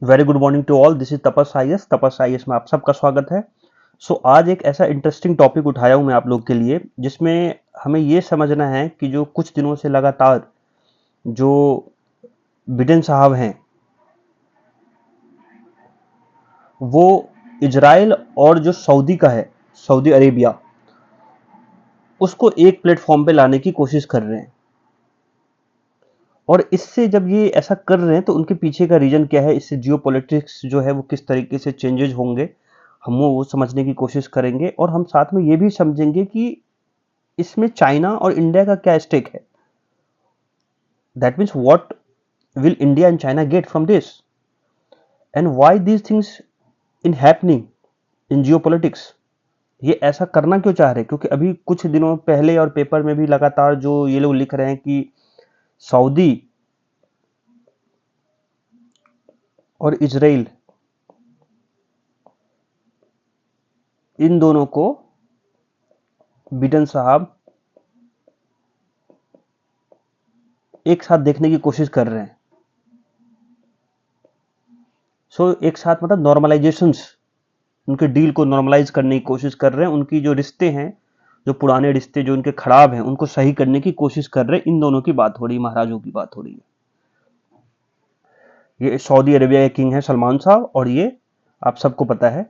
Very good morning to all, this is Tapas IAS. Tapas IAS में आप सबका स्वागत है। आज एक ऐसा इंटरेस्टिंग टॉपिक उठाया हूं मैं आप लोग के लिए, जिसमें हमें ये समझना है कि जो कुछ दिनों से लगातार जो बिडेन साहब हैं, वो इजराइल और जो सऊदी का है, सऊदी अरेबिया, उसको एक प्लेटफॉर्म पे लाने की कोशिश कर रहे हैं। और इससे जब ये ऐसा कर रहे हैं तो उनके पीछे का रीजन क्या है, इससे जियो पॉलिटिक्स जो है वो किस तरीके से चेंजेज होंगे, हम वो समझने की कोशिश करेंगे। और हम साथ में ये भी समझेंगे कि इसमें चाइना और इंडिया का क्या स्टेक है। That means what will India and China get from this, and why these things in happening in geopolitics. ये ऐसा करना क्यों चाह रहे हैं? क्योंकि अभी कुछ दिनों पहले और पेपर में भी लगातार जो ये लोग लिख रहे हैं कि सऊदी और इजराइल, इन दोनों को बिडेन साहब एक साथ देखने की कोशिश कर रहे हैं। एक साथ मतलब नॉर्मलाइजेशंस, उनके डील को नॉर्मलाइज करने की कोशिश कर रहे हैं। उनकी जो रिश्ते हैं, जो पुराने रिश्ते जो उनके खराब हैं, उनको सही करने की कोशिश कर रहे हैं। इन दोनों की बात हो रही है, महाराजों की बात हो रही है। ये सऊदी अरेबिया के किंग हैं सलमान साहब, और ये आप सबको पता है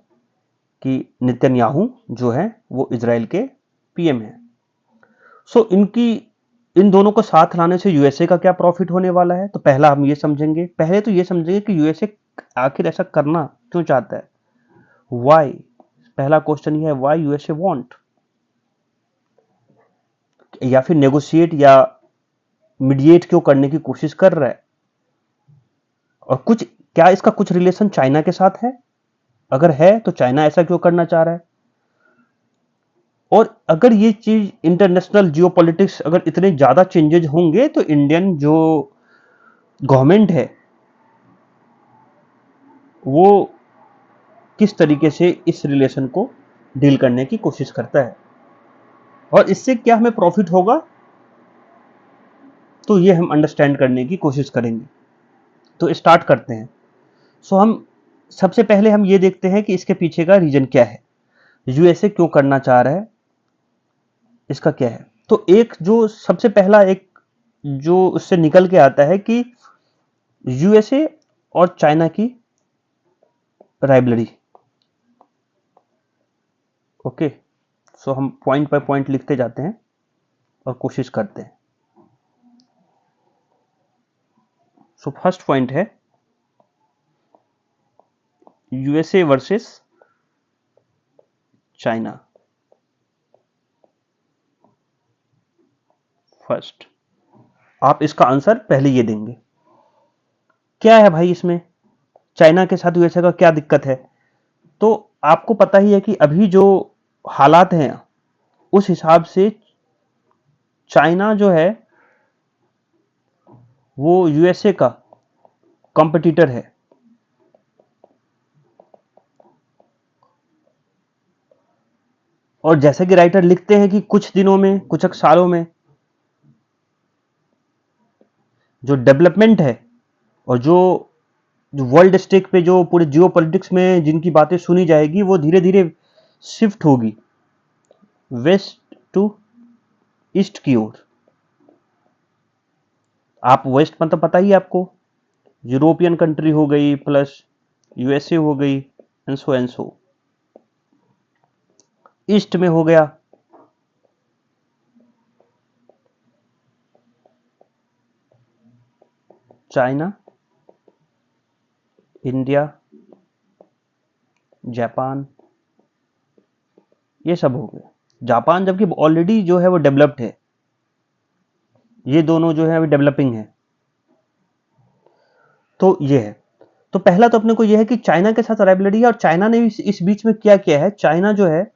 कि नेतन्याहू जो है वो इजराइल के पीएम हैं। इनकी इन दोनों को साथ लाने से यूएसए का क्या प्रॉफिट होने वाला है, तो पहला हम ये समझेंगे। पहले तो ये समझेंगे कि यूएसए आखिर ऐसा करना क्यों चाहता है, व्हाई। पहला क्वेश्चन ये है, व्हाई यूएसए वांट, या फिर नेगोशिएट या मीडिएट क्यों करने की कोशिश कर रहा है। और कुछ क्या इसका कुछ रिलेशन चाइना के साथ है? अगर है तो चाइना ऐसा क्यों करना चाह रहा है? और अगर ये चीज इंटरनेशनल जियोपॉलिटिक्स अगर इतने ज्यादा चेंजेज होंगे तो इंडियन जो गवर्नमेंट है वो किस तरीके से इस रिलेशन को डील करने की कोशिश करता है, और इससे क्या हमें प्रॉफिट होगा, तो ये हम अंडरस्टैंड करने की कोशिश करेंगे। तो स्टार्ट करते हैं। हम सबसे पहले हम ये देखते हैं कि इसके पीछे का रीजन क्या है, यूएसए क्यों करना चाह रहा है, इसका क्या है। तो एक जो सबसे पहला एक जो उससे निकल के आता है कि यूएसए और चाइना की राइवलरी। ओके, हम पॉइंट बाय पॉइंट लिखते जाते हैं और कोशिश करते हैं। फर्स्ट पॉइंट है यूएसए वर्सेस चाइना। फर्स्ट, आप इसका आंसर पहले ये देंगे, क्या है भाई इसमें, चाइना के साथ यूएसए का क्या दिक्कत है। तो आपको पता ही है कि अभी जो हालात हैं उस हिसाब से चाइना जो है वो यूएसए का कंपटीटर है। और जैसे कि राइटर लिखते हैं कि कुछ दिनों में, कुछ सालों में जो डेवलपमेंट है और जो जो वर्ल्ड स्टेक पे जो पूरे जियो पॉलिटिक्स में जिनकी बातें सुनी जाएगी, वो धीरे धीरे शिफ्ट होगी वेस्ट टू ईस्ट की ओर। आप वेस्ट मतलब पता ही है आपको, यूरोपियन कंट्री हो गई प्लस यूएसए हो गई, एंसो ईस्ट में हो गया चाइना, इंडिया, जापान, ये सब हो गया। जापान जबकि ऑलरेडी जो है वो डेवलप्ड है, ये दोनों जो है अभी डेवलपिंग है। तो ये है। तो पहला तो अपने को ये है कि चाइना के साथ राइवलरी है, और चाइना ने इस बीच में क्या किया है। चाइना जो है,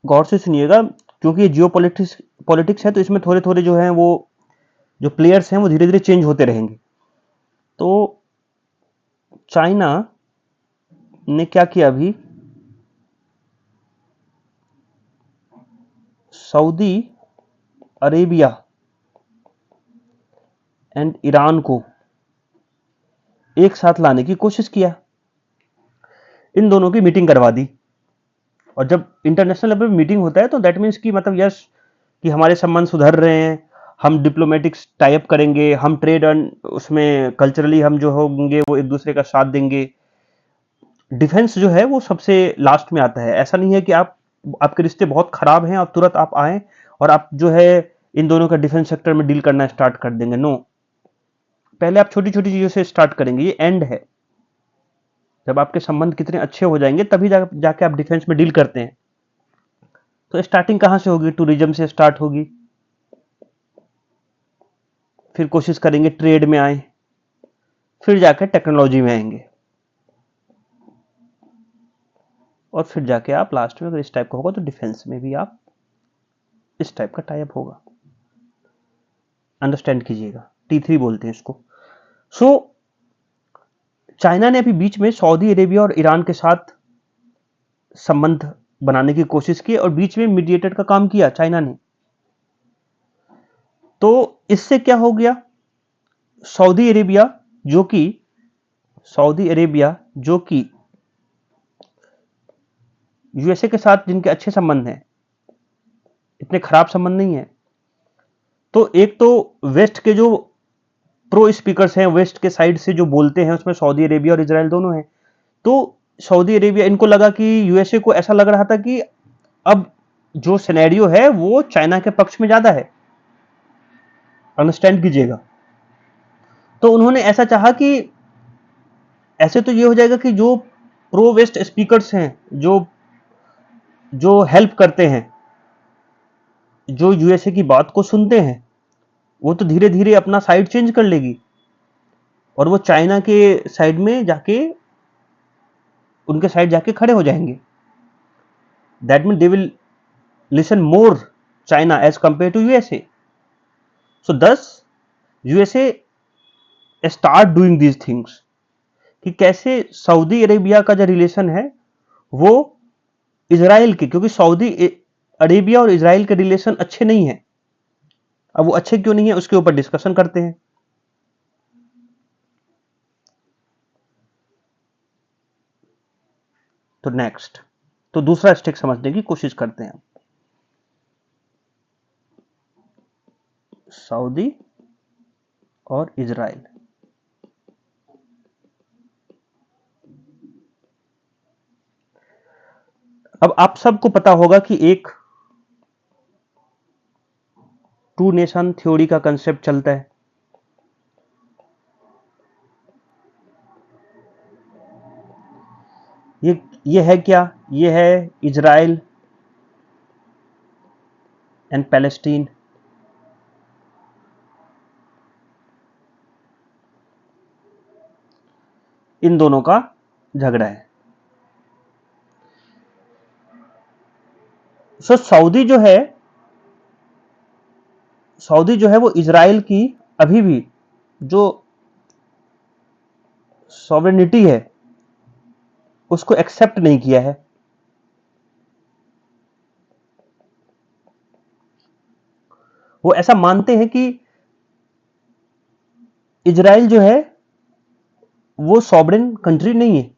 गौर से सुनिएगा क्योंकि ये जियो पॉलिटिक्स पॉलिटिक्स है, तो इसमें थोड़े थोड़े जो है वो जो प्लेयर्स हैं वो धीरे धीरे चेंज होते रहेंगे। तो चाइना ने क्या किया अभी, सऊदी अरेबिया एंड ईरान को एक साथ लाने की कोशिश किया, इन दोनों की मीटिंग करवा दी। और जब इंटरनेशनल लेवल पे मीटिंग होता है तो दैट मीन्स कि मतलब यस, कि हमारे संबंध सुधर रहे हैं, हम डिप्लोमेटिक टाई अप करेंगे, हम ट्रेड एंड उसमें कल्चरली हम जो होंगे वो एक दूसरे का साथ देंगे। डिफेंस जो है वो सबसे लास्ट में आता है। ऐसा नहीं है कि आपके रिश्ते बहुत खराब हैं, आप तुरंत आप आए और आप जो है इन दोनों का डिफेंस सेक्टर में डील करना स्टार्ट कर देंगे। नो, पहले आप छोटी छोटी चीजों से स्टार्ट करेंगे, ये एंड है। जब आपके संबंध कितने अच्छे हो जाएंगे तभी जाके आप डिफेंस में डील करते हैं। तो स्टार्टिंग कहां से होगी? टूरिज्म से स्टार्ट होगी, फिर कोशिश करेंगे ट्रेड में आए, फिर जाकर टेक्नोलॉजी में आएंगे, और फिर जाके आप लास्ट में अगर इस टाइप का होगा तो डिफेंस में भी आप इस टाइप का टाई अप होगा। अंडरस्टैंड कीजिएगा, T3 बोलते हैं इसको। सो चाइना ने अभी बीच में सऊदी अरेबिया और ईरान के साथ संबंध बनाने की कोशिश की और बीच में मीडिएटर का काम किया चाइना ने। तो इससे क्या हो गया? सऊदी अरेबिया जो कि यूएसए के साथ जिनके अच्छे संबंध हैं, इतने खराब संबंध नहीं है। तो एक तो वेस्ट के जो प्रो स्पीकर्स हैं, वेस्ट के साइड से जो बोलते हैं, उसमें सऊदी अरेबिया और इजराइल दोनों हैं। तो सऊदी अरेबिया, इनको लगा कि यूएसए को ऐसा लग रहा था कि अब जो सिनेरियो है वो चाइना के पक्ष में ज्यादा है। अंडरस्टैंड कीजिएगा। तो उन्होंने ऐसा चाहा कि ऐसे तो ये हो जाएगा कि जो प्रो वेस्ट स्पीकर्स हैं, जो जो हेल्प करते हैं, जो यूएसए की बात को सुनते हैं, वो तो धीरे धीरे अपना साइड चेंज कर लेगी और वो चाइना के साइड में जाके, उनके साइड जाके खड़े हो जाएंगे। That mean they will listen more China as compare to USA. So thus USA start doing these things, कि कैसे सऊदी अरेबिया का जो रिलेशन है वो इजराइल के, क्योंकि सऊदी अरेबिया और इजराइल के रिलेशन अच्छे नहीं है। अब वो अच्छे क्यों नहीं है उसके ऊपर डिस्कशन करते हैं। तो नेक्स्ट, तो दूसरा स्टेक समझने की कोशिश करते हैं। सऊदी और इजराइल, अब आप सबको पता होगा कि एक टू नेशन थ्योरी का कंसेप्ट चलता है। ये है क्या? ये है इजराइल एंड पैलेस्टीन। इन दोनों का झगड़ा है। सो सऊदी जो है वो इजराइल की अभी भी जो सॉवरेनिटी है उसको एक्सेप्ट नहीं किया है। वो ऐसा मानते हैं कि इजराइल जो है वो सॉवरेन कंट्री नहीं है।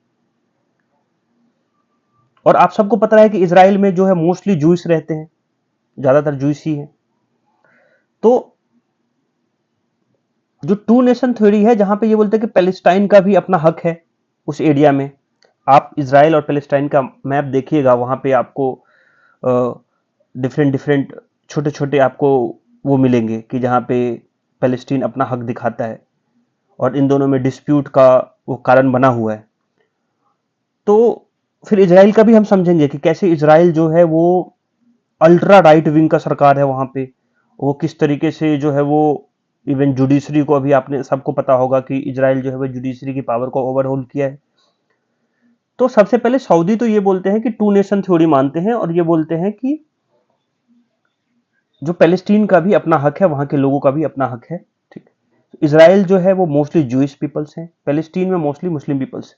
और आप सबको पता है कि इजराइल में जो है मोस्टली जूइस रहते हैं, ज्यादातर जूइस ही है। तो जो टू नेशन थ्योरी है, जहां पे ये बोलते हैं कि पैलेस्टाइन का भी अपना हक है उस एरिया में। आप इजराइल और पैलेस्टाइन का मैप देखिएगा, वहां पे आपको डिफरेंट डिफरेंट छोटे छोटे आपको वो मिलेंगे कि जहां पे पैलेस्टीन अपना हक दिखाता है और इन दोनों में डिस्प्यूट का वो कारण बना हुआ है। तो फिर इजराइल का भी हम समझेंगे कि कैसे इजराइल जो है वो अल्ट्रा राइट विंग का सरकार है वहां पे, वो किस तरीके से जो है वो इवन जुडिशरी को, अभी आपने सबको पता होगा कि इजराइल जो है वो जुडिशरी की पावर को ओवरहोल किया है। तो सबसे पहले सऊदी तो ये बोलते हैं कि टू नेशन थ्योरी मानते हैं और ये बोलते हैं कि जो पैलेस्टीन का भी अपना हक है, वहां के लोगों का भी अपना हक है। ठीक, इजराइल जो है वो मोस्टली जूइश पीपल्स हैं, पैलेस्टीन में मोस्टली मुस्लिम पीपल्स हैं।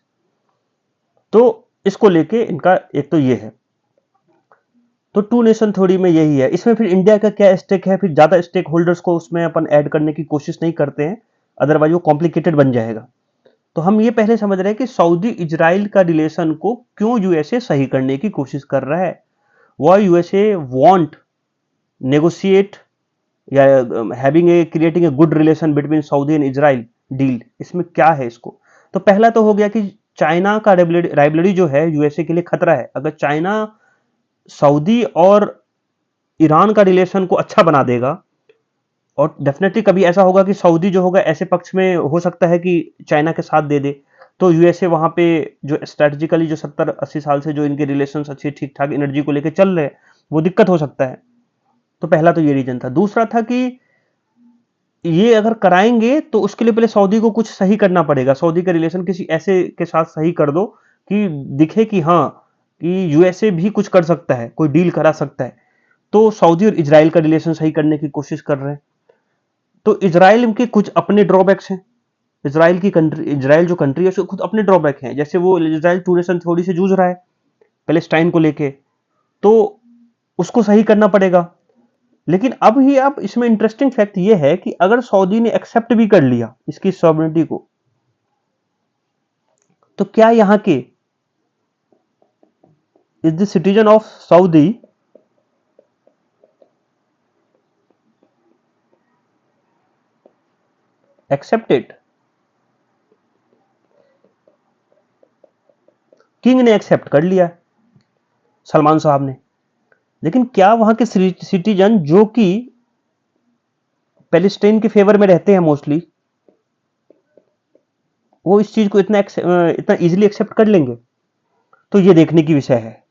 तो इसको लेके इनका एक तो ये है। तो टू नेशन थ्योरी में यही है। इसमें फिर इंडिया का क्या स्टेक है, फिर ज्यादा स्टेक होल्डर्स को उसमें अपन ऐड करने की कोशिश नहीं करते हैं, अदरवाइज वो कॉम्प्लिकेटेड बन जाएगा। तो हम ये पहले समझ रहे हैं कि सऊदी इजराइल का रिलेशन को क्यों यूएसए सही करने की कोशिश कर रहा है। वाई यूएसए वांट नेगोशिएट या having a creating a good relation between Saudi and Israel deal, इसमें क्या है इसको। तो पहला तो हो गया कि चाइना का राइवलरी जो है यूएसए के लिए खतरा है। अगर चाइना सऊदी और ईरान का रिलेशन को अच्छा बना देगा, और डेफिनेटली कभी ऐसा होगा कि सऊदी जो होगा ऐसे पक्ष में हो सकता है कि चाइना के साथ दे दे, तो यूएसए वहां पे जो स्ट्रेटेजिकली जो 70-80 साल से जो इनके रिलेशन अच्छे ठीक ठाक एनर्जी को लेकर चल रहे हैं, वो दिक्कत हो सकता है। तो पहला तो ये रीजन था। दूसरा था कि ये अगर कराएंगे तो उसके लिए पहले सऊदी को कुछ सही करना पड़ेगा। सऊदी का रिलेशन किसी ऐसे के साथ सही कर दो कि दिखे कि हाँ, कि यूएसए भी कुछ कर सकता है, कोई डील करा सकता है। तो सऊदी और इजराइल का रिलेशन सही करने की कोशिश कर रहे हैं। तो इजराइल के कुछ अपने ड्रॉबैक्स हैं। इजराइल जो कंट्री है उसके खुद अपने ड्रॉबैक हैं। जैसे वो इजराइल टू नेशन थोड़ी से जूझ रहा है पैलेस्टाइन को लेके, तो उसको सही करना पड़ेगा। लेकिन अब इसमें इंटरेस्टिंग फैक्ट ये है कि अगर सऊदी ने एक्सेप्ट भी कर लिया इसकी सॉवरेनिटी को, तो क्या यहां के is the citizen of Saudi accepted? King ने एक्सेप्ट कर लिया, सलमान साहब ने, लेकिन क्या वहां के सिटीजन जो कि पैलेस्टाइन के फेवर में रहते हैं मोस्टली, वो इस चीज को इतना इजीली एक्सेप्ट कर लेंगे? तो ये देखने की विषय है।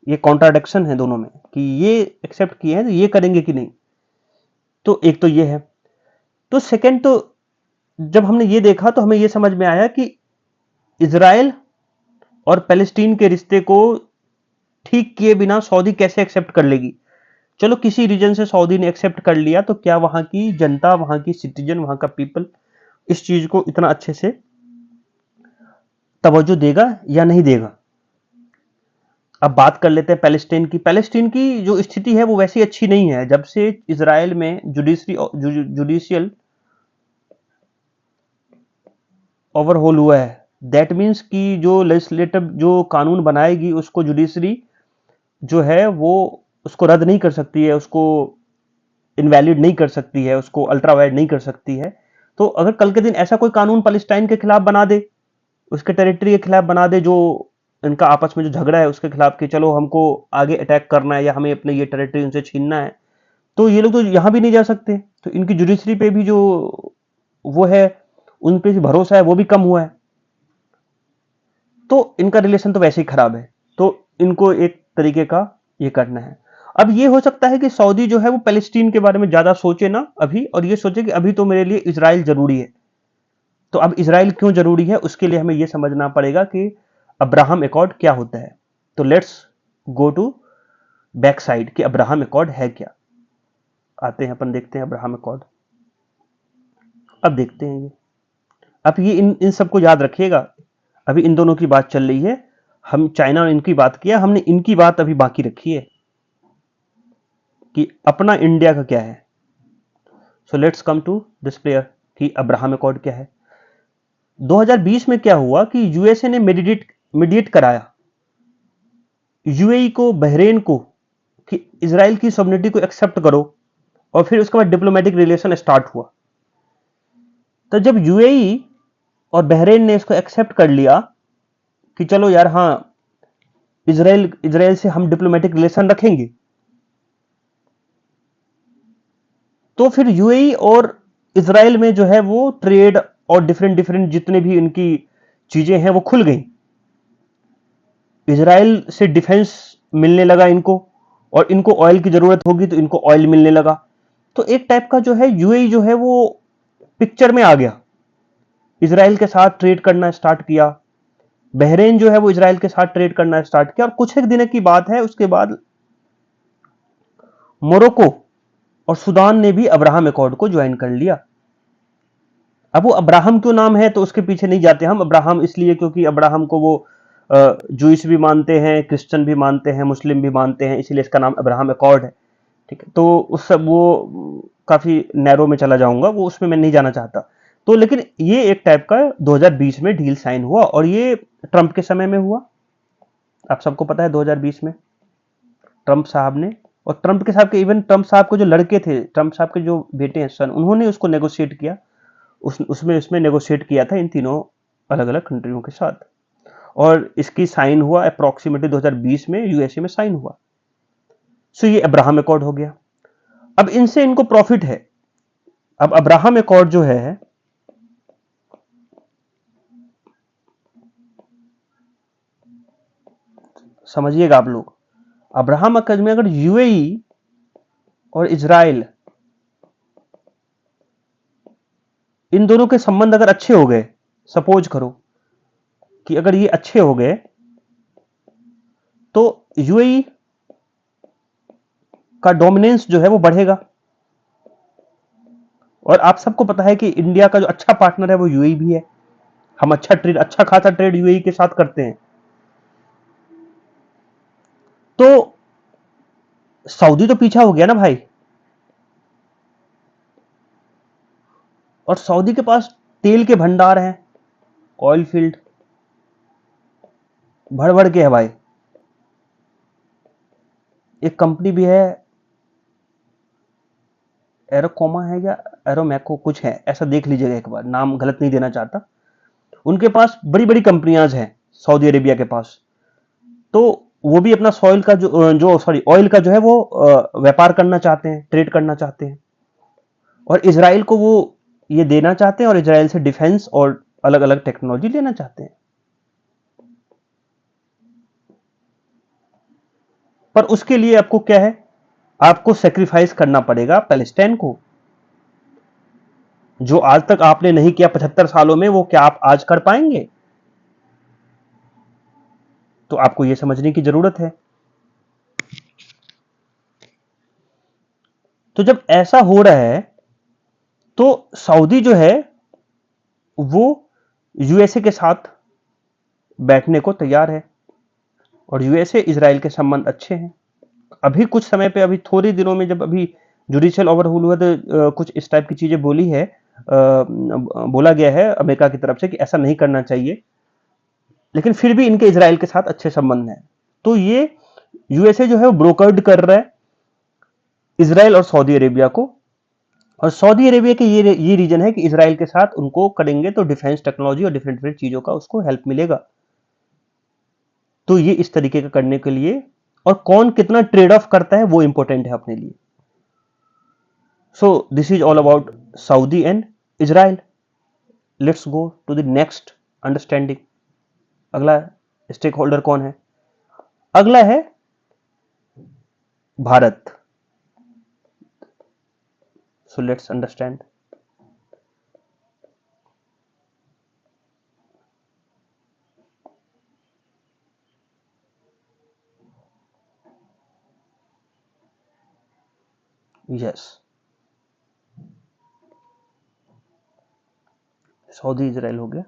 ये कॉन्ट्राडिक्शन है दोनों में कि ये एक्सेप्ट किए हैं तो ये करेंगे कि नहीं। तो एक तो ये है। तो सेकंड, तो जब हमने ये देखा तो हमें ये समझ में आया कि इजराइल और पैलेस्टीन के रिश्ते को ठीक किए बिना सऊदी कैसे एक्सेप्ट कर लेगी। चलो किसी रीजन से सऊदी ने एक्सेप्ट कर लिया, तो क्या वहां की जनता, वहां की सिटीजन, वहां का पीपल इस चीज को इतना अच्छे से तवज्जो देगा या नहीं देगा। अब बात कर लेते हैं पैलेस्टीन की जो स्थिति है वो वैसी अच्छी नहीं है। जब से इजराइल में जुडिशियल ओवरहोल हुआ है, दैट मीन्स कि जो लेजिस्लेटिव जो कानून बनाएगी उसको जुडिशरी जो है वो उसको रद्द नहीं कर सकती है, उसको इनवैलिड नहीं कर सकती है, उसको अल्ट्रावाइड नहीं कर सकती है। तो अगर कल के दिन ऐसा कोई कानून पैलेस्टाइन के खिलाफ बना दे, उसके टेरिटरी के खिलाफ बना दे, जो इनका आपस में जो झगड़ा है उसके खिलाफ, कि चलो हमको आगे अटैक करना है या हमें अपने ये टेरिटरी उनसे छीनना है, तो ये लोग तो यहां भी नहीं जा सकते। तो इनकी जुडिशरी पे भी जो वो है, उन पे भरोसा है वो भी कम हुआ है। तो इनका रिलेशन तो वैसे ही खराब है। तो इनको एक तरीके का ये करना है। अब ये हो सकता है कि सऊदी जो है वो पैलेस्टीन के बारे में ज्यादा सोचे ना अभी, और ये सोचे कि अभी तो मेरे लिए इजराइल जरूरी है। तो अब इजराइल क्यों जरूरी है उसके लिए हमें यह समझना पड़ेगा कि अब्राहम एकॉर्ड क्या होता है। तो let's go to back side कि अब्राहम एकॉर्ड है क्या। आते हैं अपन, देखते हैं अब्राहम एकॉर्ड। अब देखते हैं ये, अब ये इन सबको याद रखिएगा। अभी इन दोनों की बात चल रही है, हम चाइना और इनकी बात किया, हमने इनकी बात अभी बाकी रखी है कि अपना इंडिया का क्या है। So let's come to this player कि अब्राहम एकॉर्ड क्या है। 2020 में क्या हुआ कि यूएसए ने मीडिएट कराया यूएई को, बहरेन को, कि इजराइल की सॉवरेनिटी को एक्सेप्ट करो, और फिर उसके बाद डिप्लोमेटिक रिलेशन स्टार्ट हुआ। तो जब यूएई और बहरेन ने इसको एक्सेप्ट कर लिया कि चलो यार हाँ, इजराइल से हम डिप्लोमेटिक रिलेशन रखेंगे, तो फिर यूएई और इजराइल में जो है वो ट्रेड और डिफरेंट जितने भी इनकी चीजें हैं वो खुल गई। इजराइल से डिफेंस मिलने लगा इनको, और इनको ऑयल की जरूरत होगी तो इनको ऑयल मिलने लगा। तो एक टाइप का जो है यूएई जो है वो पिक्चर में आ गया, इजराइल के साथ ट्रेड करना स्टार्ट किया। बहरेन जो है वो इजराइल के साथ ट्रेड करना स्टार्ट किया, और कुछ एक दिन की बात है उसके बाद मोरक्को और सूडान ने भी अब्राहम एकॉर्ड को ज्वाइन कर लिया। अब वो अब्राहम क्यों नाम है तो उसके पीछे नहीं जाते हम। अब्राहम इसलिए क्योंकि अब्राहम को वो जूइश भी मानते हैं, क्रिश्चियन भी मानते हैं, मुस्लिम भी मानते हैं, इसलिए इसका नाम अब्राहम एकॉर्ड है। ठीक है, तो उस सब वो काफी नैरो में चला जाऊंगा, वो उसमें मैं नहीं जाना चाहता। तो लेकिन ये एक टाइप का 2020 में डील साइन हुआ और ये ट्रंप के समय में हुआ। आप सबको पता है 2020 में ट्रंप साहब ने, और ट्रंप के साहब के, इवन ट्रंप साहब के जो लड़के थे, ट्रंप साहब के जो बेटे हैं सन, उन्होंने उसको नेगोशिएट किया। उसमें नेगोशिएट किया था इन तीनों अलग अलग कंट्रियों के साथ, और इसकी साइन हुआ अप्रोक्सीमेटली 2020 में यूएसए में साइन हुआ। सो ये अब्राहम अकॉर्ड हो गया। अब इनसे इनको प्रॉफिट है। अब अब्राहम अकॉर्ड जो है, समझिएगा आप लोग, अब्राहम अकॉर्ड में अगर यूएई और इजराइल, इन दोनों के संबंध अगर अच्छे हो गए, सपोज करो कि अगर ये अच्छे हो गए, तो यूएई का डोमिनेंस जो है वो बढ़ेगा। और आप सबको पता है कि इंडिया का जो अच्छा पार्टनर है वो यूएई भी है। हम अच्छा खासा ट्रेड यूएई के साथ करते हैं। तो सऊदी तो पीछा हो गया ना भाई, और सऊदी के पास तेल के भंडार हैं, ऑयल फील्ड भर भर के है भाई। एक कंपनी भी है, एरोकोमा है या एरोमैको कुछ है, ऐसा देख लीजिएगा एक बार, नाम गलत नहीं देना चाहता। उनके पास बड़ी बड़ी कंपनियां हैं सऊदी अरेबिया के पास। तो वो भी अपना सॉइल का जो सॉरी ऑयल का जो है वो व्यापार करना चाहते हैं, ट्रेड करना चाहते हैं, और इसराइल को वो ये देना चाहते हैं, और इसराइल से डिफेंस और अलग अलग टेक्नोलॉजी लेना चाहते हैं। पर उसके लिए आपको क्या है, आपको सेक्रीफाइस करना पड़ेगा पैलेस्टाइन को। जो आज तक आपने नहीं किया 75 सालों में, वो क्या आप आज कर पाएंगे? तो आपको यह समझने की जरूरत है। तो जब ऐसा हो रहा है, तो सऊदी जो है वो यूएसए के साथ बैठने को तैयार है, और यूएसए इजराइल के संबंध अच्छे हैं। अभी कुछ समय पे, अभी थोड़े दिनों में, जब अभी जुडिशियल ओवरहोल हुआ, तो कुछ इस टाइप की चीजें बोली है, बोला गया है अमेरिका की तरफ से कि ऐसा नहीं करना चाहिए, लेकिन फिर भी इनके इजराइल के साथ अच्छे संबंध हैं। तो ये यूएसए जो है वो ब्रोकर्ड कर रहा है इजराइल और सऊदी अरेबिया को, और सऊदी अरेबिया के ये रीजन है कि इजराइल के साथ उनको करेंगे तो डिफेंस टेक्नोलॉजी और डिफरेंट डिफरेंट चीजों का उसको हेल्प मिलेगा। तो ये इस तरीके का करने के लिए, और कौन कितना ट्रेड ऑफ करता है वो इंपॉर्टेंट है अपने लिए। So this is all about Saudi and Israel. Let's go to the next understanding. अगला स्टेक होल्डर कौन है? अगला है Bharat. So let's understand. Yes, Saudi Israel हो गया।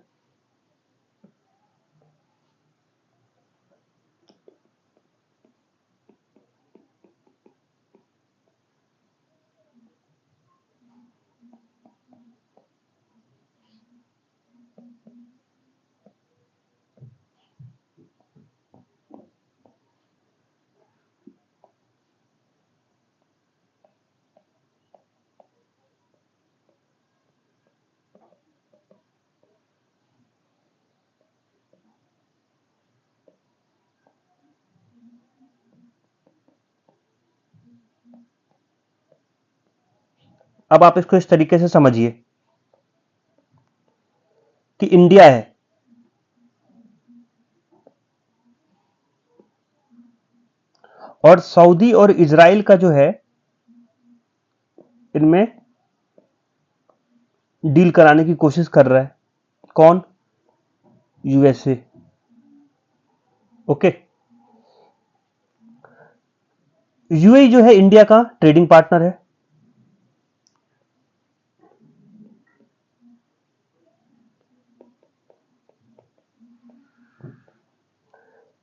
अब आप इसको इस तरीके से समझिए कि इंडिया है, और सऊदी और इजराइल का जो है, इनमें डील कराने की कोशिश कर रहा है। कौन? यूएसए। ओके। यूएई जो है इंडिया का ट्रेडिंग पार्टनर है,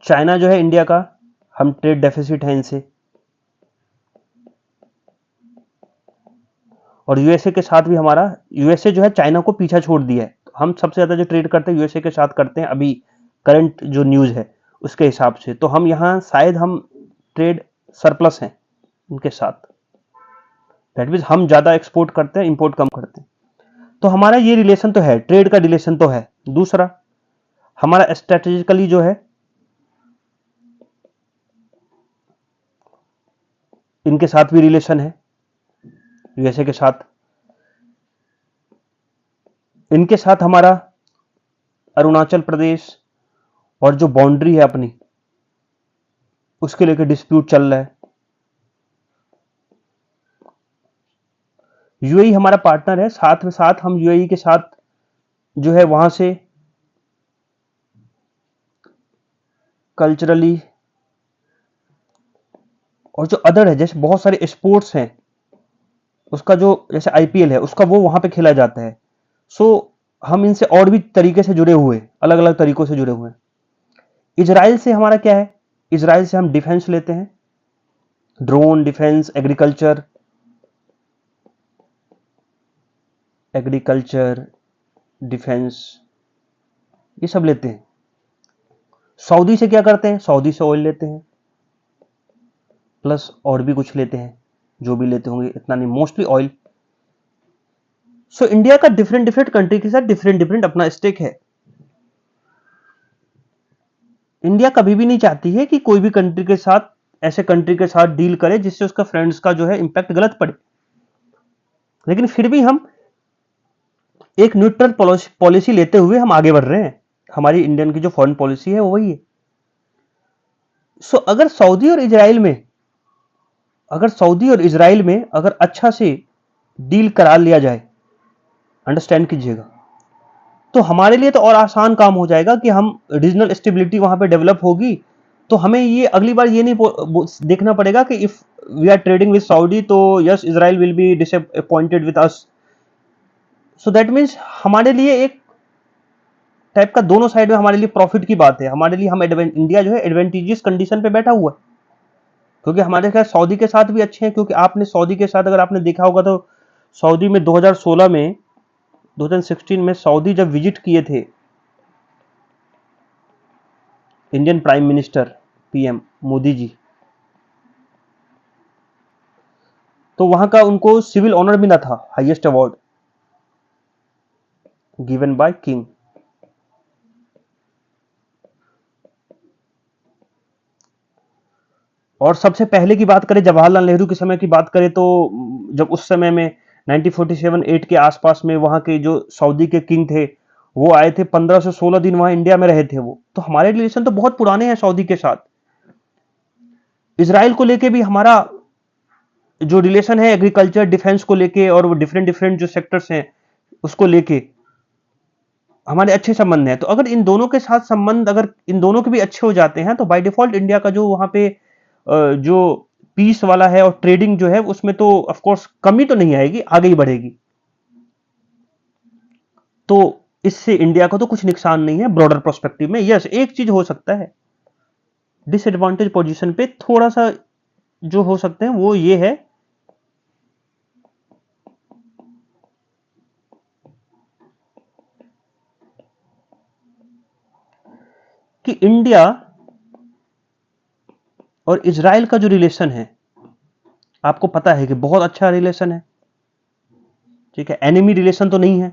चाइना जो है इंडिया का, हम ट्रेड डेफिसिट है इनसे, और यूएसए के साथ भी हमारा, यूएसए जो है चाइना को पीछा छोड़ दिया है। हम सबसे ज्यादा जो ट्रेड करते हैं यूएसए के साथ करते हैं अभी, करंट जो न्यूज है उसके हिसाब से। तो हम यहाँ शायद हम ट्रेड सरप्लस हैं उनके साथ। दैट मीन्स हम ज्यादा एक्सपोर्ट करते हैं, इंपोर्ट कम करते हैं। तो हमारा ये रिलेशन तो है, ट्रेड का रिलेशन तो है। दूसरा हमारा स्ट्रेटेजिकली जो है इनके साथ भी रिलेशन है, यूएसए के साथ। इनके साथ हमारा अरुणाचल प्रदेश और जो बाउंड्री है अपनी उसके लेकर डिस्प्यूट चल रहा है। यूएई हमारा पार्टनर है, साथ में साथ हम यूएई के साथ जो है वहां से कल्चरली और जो अदर है, जैसे बहुत सारे स्पोर्ट्स हैं उसका जो जैसे आईपीएल है उसका वो वहां पे खेला जाता है। सो हम इनसे और भी तरीके से जुड़े हुए, अलग अलग तरीकों से जुड़े हुए हैं। इजराइल से हमारा क्या है, इजराइल से हम डिफेंस लेते हैं, ड्रोन डिफेंस, एग्रीकल्चर डिफेंस, ये सब लेते हैं। सऊदी से क्या करते हैं, सऊदी से ऑयल लेते हैं, प्लस और भी कुछ लेते हैं, जो भी लेते होंगे इतना नहीं, मोस्टली ऑयल। सो इंडिया का डिफरेंट डिफरेंट कंट्री के साथ डिफरेंट डिफरेंट अपना स्टेक है। इंडिया कभी भी नहीं चाहती है कि कोई भी कंट्री के साथ, ऐसे कंट्री के साथ डील करे जिससे उसका फ्रेंड्स का जो है इंपैक्ट गलत पड़े। लेकिन फिर भी हम एक न्यूट्रल पॉलिसी लेते हुए हम आगे बढ़ रहे हैं। हमारी इंडियन की जो फॉरेन पॉलिसी है वो वही है। सो अगर सऊदी और इजराइल में अगर अच्छा से डील करा लिया जाए, अंडरस्टैंड कीजिएगा, तो हमारे लिए तो और आसान काम हो जाएगा कि हम रीजनल स्टेबिलिटी वहां पे डेवलप होगी। तो हमें ये अगली बार ये नहीं देखना पड़ेगा कि if we are trading with Saudi तो yes Israel will be disappointed with us. So that means हमारे लिए एक टाइप का दोनों साइड में हमारे लिए प्रॉफिट की बात है। हमारे लिए हम इंडिया जो है एडवांटेजियस कंडीशन पे बैठा हुआ है, क्योंकि हमारे साथ सऊदी के साथ भी अच्छे हैं। क्योंकि आपने सऊदी के साथ अगर आपने देखा होगा तो सऊदी में 2016 में 2016 में सऊदी जब विजिट किए थे Indian prime minister PM Modi ji, तो वहां का उनको सिविल ऑनर मिला था, highest award given by king. और सबसे पहले की बात करें, जवाहरलाल नेहरू के समय की बात करें, तो जब उस समय में 1947-8 के आसपास में वहां के जो सऊदी के किंग थे वो आए थे, 15 से 16 दिन वहां इंडिया में रहे थे वो। तो हमारे रिलेशन तो बहुत पुराने हैं सऊदी के साथ। इसराइल को लेके भी हमारा जो रिलेशन है एग्रीकल्चर डिफेंस को लेके और वो डिफरेंट डिफरेंट जो सेक्टर्स हैं उसको लेके हमारे अच्छे संबंध हैं। तो अगर इन दोनों के साथ संबंध अगर इन दोनों के भी अच्छे हो जाते हैं तो बाय डिफॉल्ट इंडिया का जो वहां पे जो पीस वाला है और ट्रेडिंग जो है उसमें तो ऑफ कोर्स कमी तो नहीं आएगी, आगे ही बढ़ेगी। तो इससे इंडिया को तो कुछ नुकसान नहीं है ब्रॉडर प्रोस्पेक्टिव में। यस, एक चीज हो सकता है डिसएडवांटेज पोजीशन पे थोड़ा सा जो हो सकते हैं वो ये है कि इंडिया और इजराइल का जो रिलेशन है आपको पता है कि बहुत अच्छा रिलेशन है, ठीक है। एनिमी रिलेशन तो नहीं है,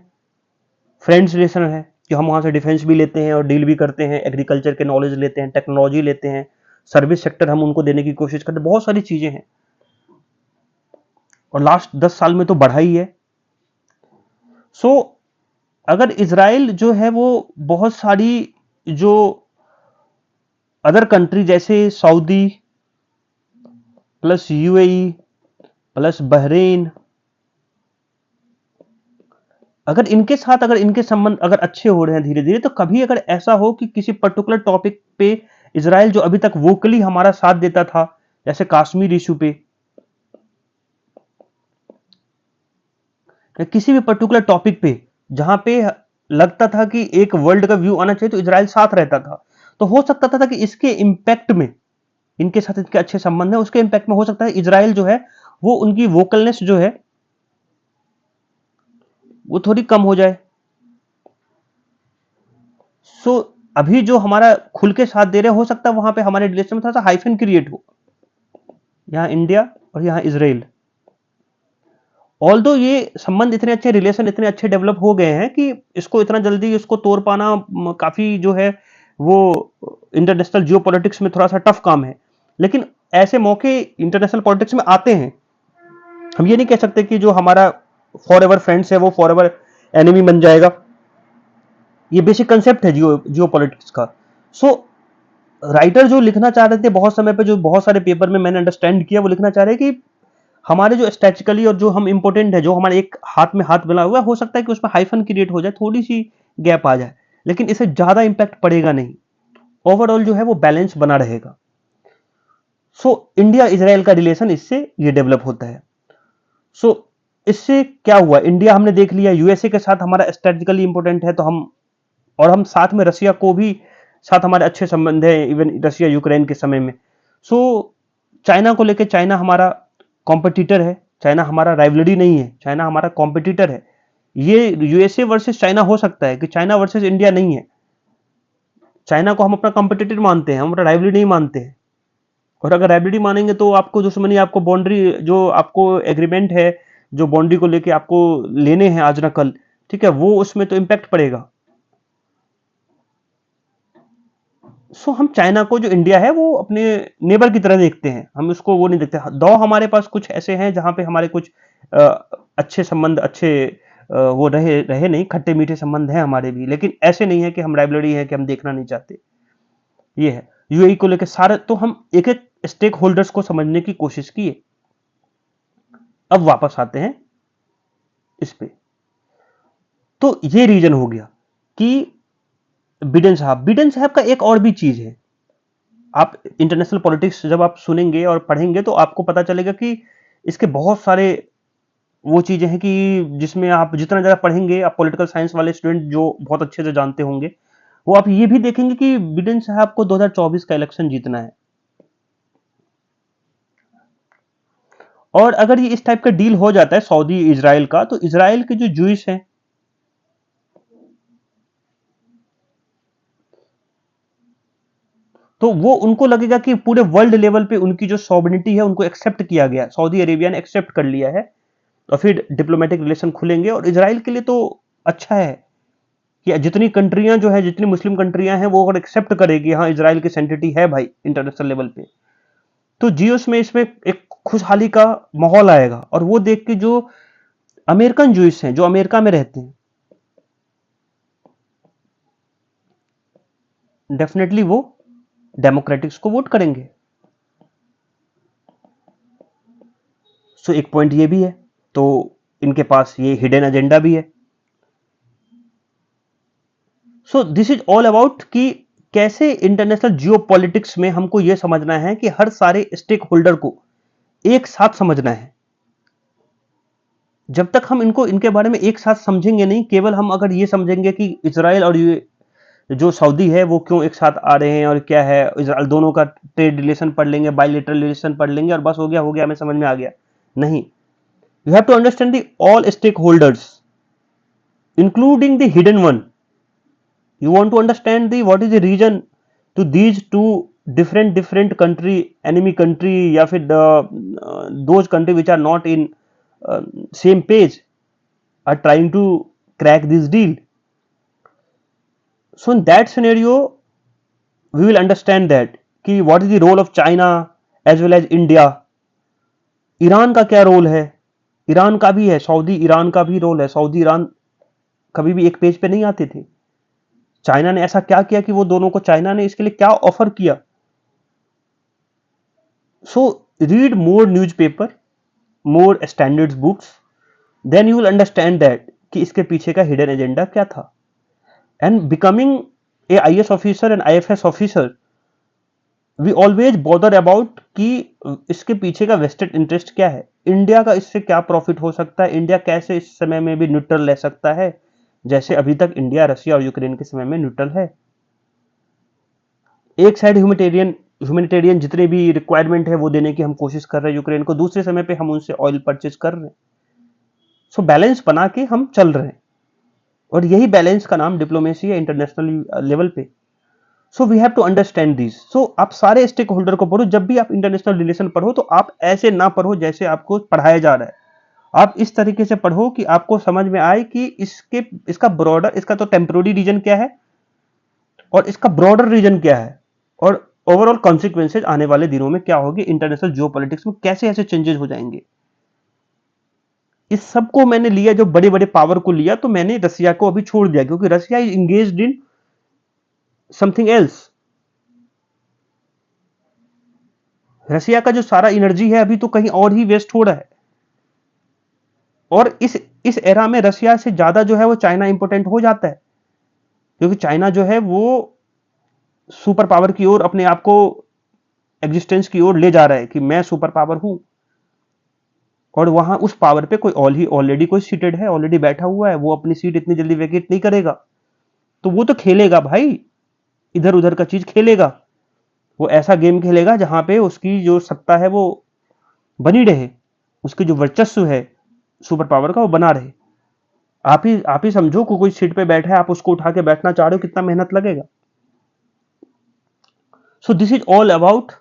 फ्रेंड्स रिलेशन है कि हम वहां से डिफेंस भी लेते हैं और डील भी करते हैं, एग्रीकल्चर के नॉलेज लेते हैं, टेक्नोलॉजी लेते हैं, सर्विस सेक्टर हम उनको देने की कोशिश करते हैं, बहुत सारी चीजें हैं। और लास्ट 10 साल में तो बढ़ा ही है। सो अगर इजराइल जो है वो बहुत सारी जो अदर कंट्री जैसे Saudi plus UAE plus Bahrain, अगर इनके साथ अगर इनके संबंध अगर अच्छे हो रहे हैं धीरे धीरे, तो कभी अगर ऐसा हो कि किसी पर्टिकुलर टॉपिक पे इजराइल जो अभी तक वोकली हमारा साथ देता था, जैसे कश्मीर इशू पे या किसी भी पर्टिकुलर टॉपिक पे जहां पे लगता था कि एक वर्ल्ड का व्यू आना चाहिए, तो इजराइल साथ रहता था। तो हो सकता था कि इसके इंपैक्ट में, इनके साथ इनके अच्छे संबंध है, उसके इंपैक्ट में हो सकता है इजराइल जो है वो उनकी वोकलनेस जो है वो थोड़ी कम हो जाए। सो अभी जो हमारा खुल के साथ दे रहे हो सकता है वहां पे हमारे रिलेशन में थोड़ा सा हाइफन क्रिएट हो, यहाँ इंडिया और यहाँ इसराइल। ऑल्दो ये संबंध इतने अच्छे, रिलेशन इतने अच्छे डेवलप हो गए हैं कि इसको इतना जल्दी इसको तोड़ पाना काफी जो है वो इंटरनेशनल जियो पॉलिटिक्स में थोड़ा सा टफ काम है। लेकिन ऐसे मौके इंटरनेशनल पॉलिटिक्स में आते हैं। हम ये नहीं कह सकते कि जो हमारा फॉर एवर फ्रेंड्स है वो फॉर एवर एनिमी बन जाएगा। ये बेसिक कंसेप्ट है जियो जियो पॉलिटिक्स का। सो राइटर जो लिखना चाह रहे थे बहुत समय पे, जो बहुत सारे पेपर में मैंने अंडरस्टैंड किया, वो लिखना चाह रहे हैं कि हमारे जो स्टैटिकली और जो हम इंपोर्टेंट है, जो हमारे एक हाथ में हाथ मिला हुआ है, हो सकता है कि उसमें हाइफन क्रिएट हो जाए, थोड़ी सी गैप आ जाए, लेकिन इससे ज्यादा इंपैक्ट पड़ेगा नहीं। ओवरऑल जो है वो बैलेंस बना रहेगा। सो इंडिया इजराइल का रिलेशन इससे ये डेवलप होता है। सो इससे क्या हुआ, इंडिया हमने देख लिया, यूएसए के साथ हमारा स्ट्रेटेजिकली इंपॉर्टेंट है, तो हम साथ में रसिया को भी साथ हमारे अच्छे संबंध है, इवन रसिया यूक्रेन के समय में। सो चाइना को लेकर, चाइना हमारा कॉम्पिटिटर है, चाइना हमारा राइवलरी नहीं है, चाइना हमारा कॉम्पिटिटर है। ये यूएसए वर्सेस चाइना हो सकता है कि चाइना वर्सेस इंडिया नहीं है। चाइना को हम अपना कॉम्पिटिटर मानते हैं, हम अपना राइवलरी नहीं मानते हैं। और अगर राइवलरी मानेंगे तो आपको दुश्मनी, आपको बाउंड्री, जो आपको एग्रीमेंट है, जो बाउंड्री को लेके आपको लेने हैं आज ना कल, ठीक है, वो उसमें तो इंपैक्ट पड़ेगा। सो हम चाइना को, जो इंडिया है, वो अपने नेबर की तरह देखते हैं, हम उसको वो नहीं देखते। दो हमारे पास कुछ ऐसे हैं जहां पे हमारे कुछ अ, अच्छे संबंध, अच्छे वो रहे रहे नहीं, खट्टे मीठे संबंध हैं हमारे भी, लेकिन ऐसे नहीं है कि हम राइवलरी है कि हम देखना नहीं चाहते। ये है यूएई को लेकर सारे, तो हम एक एक स्टेक होल्डर्स को समझने की कोशिश किए। अब वापस आते हैं इस पे। तो ये रीजन हो गया कि बिडेन साहब का एक और भी चीज है। आप इंटरनेशनल पॉलिटिक्स जब आप सुनेंगे और पढ़ेंगे तो आपको पता चलेगा कि इसके बहुत सारे वो चीजें हैं कि जिसमें आप जितना ज्यादा पढ़ेंगे, आप पॉलिटिकल साइंस वाले स्टूडेंट जो बहुत अच्छे से जानते होंगे, वो आप ये भी देखेंगे कि बिडेन साहब को 2024 का इलेक्शन जीतना है। और अगर ये इस टाइप का डील हो जाता है सऊदी इजराइल का, तो इजराइल के जो जूइश हैं, तो वो उनको लगेगा कि पूरे वर्ल्ड लेवल पे उनकी जो सॉवरेनिटी है उनको एक्सेप्ट किया गया, सऊदी अरेबिया ने एक्सेप्ट कर लिया है, और फिर डिप्लोमेटिक रिलेशन खुलेंगे। और इजराइल के लिए तो अच्छा है कि जितनी कंट्रियां जो है, जितनी मुस्लिम कंट्रियां हैं, वो अगर एक्सेप्ट करेगी, हाँ इजराइल की सेंटिटी है भाई इंटरनेशनल लेवल पे, तो जियोस में इसमें एक खुशहाली का माहौल आएगा। और वो देख के जो अमेरिकन जूइस हैं, जो अमेरिका में रहते हैं, डेफिनेटली वो डेमोक्रेटिक्स को वोट करेंगे। सो एक पॉइंट ये भी है, तो इनके पास ये हिडन एजेंडा भी है। सो दिस इज ऑल अबाउट कि कैसे इंटरनेशनल जियो पॉलिटिक्स में हमको यह समझना है कि हर सारे स्टेक होल्डर को एक साथ समझना है। जब तक हम इनको, इनके बारे में एक साथ समझेंगे नहीं, केवल हम अगर ये समझेंगे कि इसराइल और ये जो सऊदी है वो क्यों एक साथ आ रहे हैं और क्या है, इसराइल दोनों का ट्रेड रिलेशन पढ़ लेंगे, बायलैटरल रिलेशन पढ़ लेंगे और बस हो गया हमें समझ में आ गया, नहीं। You have to understand the all stakeholders including the hidden one. You want to understand the what is the reason to these two different country, enemy country, या फिर those country which are not in same page are trying to crack this deal. So in that scenario we will understand that कि what is the role of China as well as India. Iran का क्या role है, Iran का भी है, Saudi Iran का भी role है। सऊदी ईरान कभी भी एक पेज पे नहीं आते थे। चाइना ने ऐसा क्या किया कि वो दोनों को, चाइना ने इसके लिए क्या ऑफर किया। So read more newspaper, more standards books, then you will understand that कि इसके पीछे का हिडन एजेंडा क्या था। And becoming a IAS officer and IFS officer, we always bother about कि इसके पीछे का वेस्टेड इंटरेस्ट क्या है, इंडिया का इससे क्या प्रॉफिट हो सकता है, इंडिया कैसे इस समय में भी न्यूट्रल रह सकता है, जैसे अभी तक इंडिया रसिया और यूक्रेन के समय में न्यूट्रल है। एक साइड ह्यूमैनिटेरियन जितने भी रिक्वायरमेंट है वो देने की हम कोशिश कर रहे हैं यूक्रेन को, दूसरे समय पे हम उनसे ऑयल परचेज कर रहे हैं। सो बैलेंस बना के हम चल रहे हैं, और यही बैलेंस का नाम डिप्लोमेसी है इंटरनेशनल लेवल पे। So we have to understand this. सो आप सारे स्टेक होल्डर को पढ़ो, जब भी आप इंटरनेशनल रिलेशन पढ़ो तो आप ऐसे ना पढ़ो जैसे आपको पढ़ाया जा रहा है। आप इस तरीके से पढ़ो कि आपको समझ में आए कि इसका ब्रॉडर, इसका तो टेम्पोररी रीजन क्या है और इसका ब्रॉडर रीजन क्या है, और ओवरऑल कॉन्सिक्वेंसेज आने वाले दिनों में क्या होगी, इंटरनेशनल जियोपॉलिटिक्स में कैसे ऐसे चेंजेस हो जाएंगे। इस सब को मैंने लिया, जो बड़े बड़े पावर को लिया, तो मैंने रसिया को अभी छोड़ दिया क्योंकि Russia is engaged in something else. Russia का जो सारा एनर्जी है अभी तो कहीं और ही वेस्ट हो रहा है, और इस एरा में रसिया से ज्यादा जो है वो चाइना इंपोर्टेंट हो जाता है, क्योंकि चाइना जो है वो सुपर पावर की ओर अपने आप को एग्जिस्टेंस की ओर ले जा रहा है कि मैं सुपर पावर हूं, और वहां उस पावर पे कोई ऑलरेडी कोई सीटेड है, ऑलरेडी बैठा हुआ है, वो अपनी सीट इतनी जल्दी वेकेट नहीं करेगा। तो वो तो खेलेगा भाई, इधर उधर का चीज खेलेगा, वो ऐसा गेम खेलेगा जहां पे उसकी जो सत्ता है वो बनी रहे, उसकी जो वर्चस्व है सुपर पावर का वो बना रहे। आप ही समझो को कोई सीट पे बैठा है, आप उसको उठा के बैठना चाह रहे हो, कितना मेहनत लगेगा। So this is all about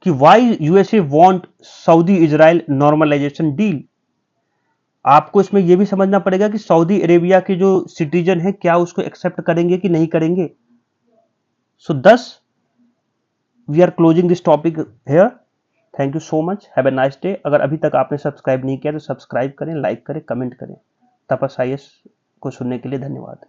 कि why USA want Saudi Israel normalisation deal. आपको इसमें यह भी समझना पड़ेगा कि सऊदी अरेबिया के जो सिटीजन है क्या उसको एक्सेप्ट करेंगे कि नहीं करेंगे। So thus we are closing this topic here. Thank you so much, have a nice day. अगर अभी तक आपने सब्सक्राइब नहीं किया तो सब्सक्राइब करें, लाइक करें, कमेंट करें। तपस आईएएस को सुनने के लिए धन्यवाद।